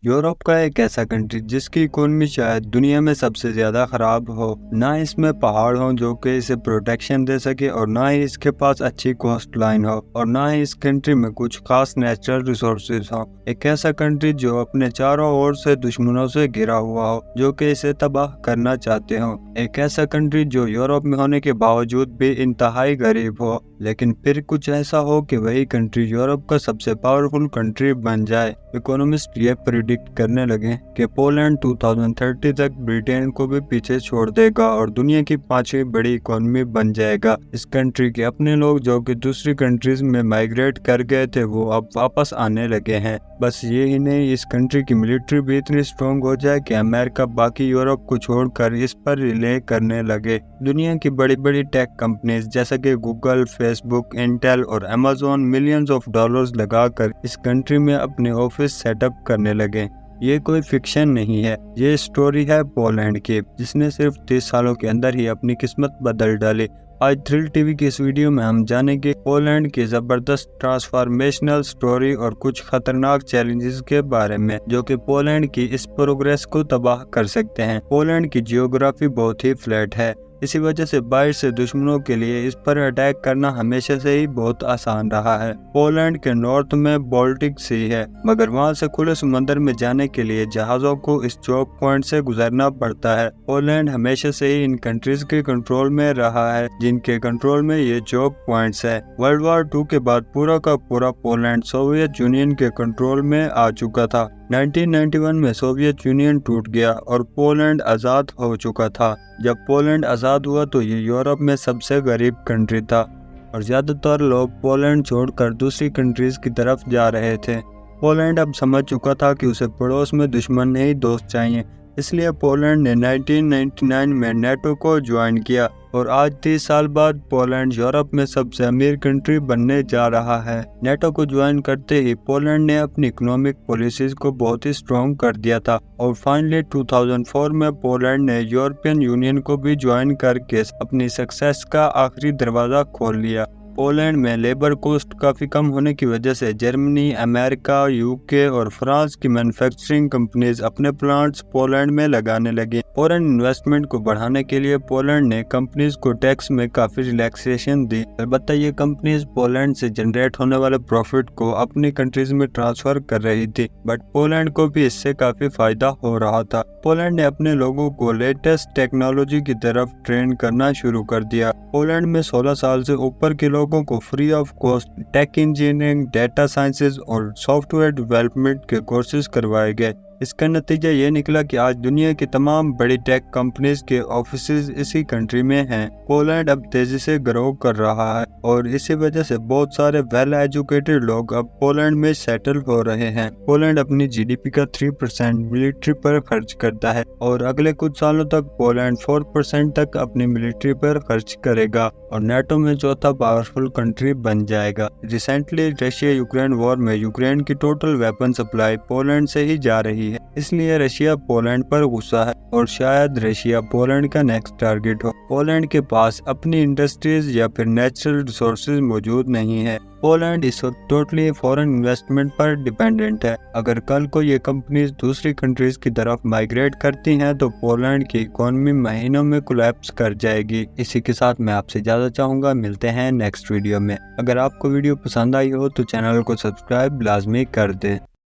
Europe का एक ऐसा कंट्री जिसकी इकोनॉमी शायद दुनिया में सबसे ज़्यादा ख़राब हो। ना इसमें पहाड़ हो जो कि इसे प्रोटेक्शन दे सके, और ना ही इसके पास अच्छी कोस्ट लाइन हो, और ना ही इस कंट्री में कुछ खास नेचुरल रिसोर्सेज हो। एक ऐसा कंट्री जो अपने चारों ओर से दुश्मनों से घिरा हुआ हो जो कि इसे तबाह करना चाहते हो। एक ऐसा कंट्री जो यूरोप में होने के बावजूद भी इंतहाई गरीब हो, लेकिन फिर कुछ ऐसा हो कि वही कंट्री यूरोप का सबसे पावरफुल कंट्री बन जाए। इकोनॉमिस्ट ये प्रिडिक्ट करने लगे कि पोलैंड 2030 तक ब्रिटेन को भी पीछे छोड़ देगा और दुनिया की 5वीं बड़ी इकोनॉमी बन जाएगा। इस कंट्री के अपने लोग जो कि दूसरी कंट्रीज में माइग्रेट कर गए थे वो अब वापस आने लगे हैं। बस ये ही नहीं, इस कंट्री की मिलिट्री भी इतनी स्ट्रॉन्ग हो जाए कि अमेरिका बाकी यूरोप को छोड़कर इस पर रिले करने लगे। दुनिया की बड़ी बड़ी टेक कंपनीज जैसे कि गूगल, फेसबुक, इंटेल और अमेज़न मिलियंस ऑफ डॉलर्स लगाकर इस कंट्री में अपने ऑफिस सेटअप करने लगे। ये कोई फिक्शन नहीं है, ये स्टोरी है पोलैंड की, जिसने सिर्फ 30 सालों के अंदर ही अपनी किस्मत बदल डाली। आज थ्रिल टीवी की इस वीडियो में हम जानेंगे पोलैंड की जबरदस्त ट्रांसफॉर्मेशनल स्टोरी और कुछ खतरनाक चैलेंजेस के बारे में जो कि पोलैंड की इस प्रोग्रेस को तबाह कर सकते हैं। पोलैंड की जियोग्राफी बहुत ही फ्लैट है, इसी वजह से बाहर से दुश्मनों के लिए इस पर अटैक करना हमेशा से ही बहुत आसान रहा है। पोलैंड के नॉर्थ में बाल्टिक सी है, मगर वहां से खुले समंदर में जाने के लिए जहाजों को इस चौक पॉइंट से गुजरना पड़ता है। पोलैंड हमेशा से ही इन कंट्रीज के कंट्रोल में रहा है जिनके कंट्रोल में ये चौक पॉइंट्स है। वर्ल्ड वॉर 2 के बाद पूरा का पूरा पोलैंड सोवियत यूनियन के कंट्रोल में आ चुका था। 1991 में सोवियत यूनियन टूट गया और पोलैंड आज़ाद हो चुका था। जब पोलैंड आज़ाद हुआ तो ये यूरोप में सबसे गरीब कंट्री था और ज़्यादातर लोग पोलैंड छोड़कर दूसरी कंट्रीज की तरफ जा रहे थे। पोलैंड अब समझ चुका था कि उसे पड़ोस में दुश्मन नहीं दोस्त चाहिए, इसलिए पोलैंड ने 1999 में नेटो को ज्वाइन किया और आज 30 साल बाद पोलैंड यूरोप में सबसे अमीर कंट्री बनने जा रहा है। नेटो को ज्वाइन करते ही पोलैंड ने अपनी इकोनॉमिक पॉलिसीज को बहुत ही स्ट्रॉन्ग कर दिया था और फाइनली 2004 में पोलैंड ने यूरोपियन यूनियन को भी ज्वाइन करके अपनी सक्सेस का आखिरी दरवाजा खोल लिया। पोलैंड में लेबर कॉस्ट काफ़ी कम होने की वजह से जर्मनी, अमेरिका, यूके और फ्रांस की मैन्युफैक्चरिंग कंपनीज अपने प्लांट्स पोलैंड में लगाने लगी। फॉरेन इन्वेस्टमेंट को बढ़ाने के लिए पोलैंड ने कंपनीज को टैक्स में काफ़ी रिलैक्सेशन दी। अलबत्ता ये कंपनीज पोलैंड से जनरेट होने वाले प्रॉफिट को अपनी कंट्रीज में ट्रांसफर कर रही थी, बट पोलैंड को भी इससे काफ़ी फायदा हो रहा था। पोलैंड ने अपने लोगों को लेटेस्ट टेक्नोलॉजी की तरफ ट्रेन करना शुरू कर दिया। पोलैंड में 16 साल से ऊपर के लोगों को free of cost tech engineering, data sciences और सॉफ्टवेयर डेवलपमेंट के कोर्सेज करवाए गए। इसका नतीजा ये निकला कि आज दुनिया की तमाम बड़ी टेक कंपनीज के ऑफिसेज इसी कंट्री में हैं। पोलैंड अब तेजी से ग्रो कर रहा है और इसी वजह से बहुत सारे वेल एजुकेटेड लोग अब पोलैंड में सेटल हो रहे हैं। पोलैंड अपनी जीडीपी का 3% मिलिट्री पर खर्च करता है और अगले कुछ सालों तक पोलैंड 4% तक अपनी मिलिट्री पर खर्च करेगा और नेटो में चौथा पावरफुल कंट्री बन जाएगा। रिसेंटली रशिया यूक्रेन वॉर में यूक्रेन की टोटल वेपन सप्लाई पोलैंड से ही जा रही है, इसलिए रशिया पोलैंड पर गुस्सा है और शायद रशिया पोलैंड का नेक्स्ट टारगेट हो। पोलैंड के पास अपनी इंडस्ट्रीज या फिर नेचुरल रिसोर्सेज मौजूद नहीं है। पोलैंड इस वक्त टोटली फॉरेन इन्वेस्टमेंट पर डिपेंडेंट है। अगर कल को ये कंपनीज दूसरी कंट्रीज की तरफ माइग्रेट करती हैं तो पोलैंड की इकोनॉमी महीनों में कोलैप्स कर जाएगी। इसी के साथ मैं आपसे इजाजत चाहूँगा, मिलते हैं नेक्स्ट वीडियो में। अगर आपको वीडियो पसंद आई हो तो चैनल को सब्सक्राइब लाजमी कर दें।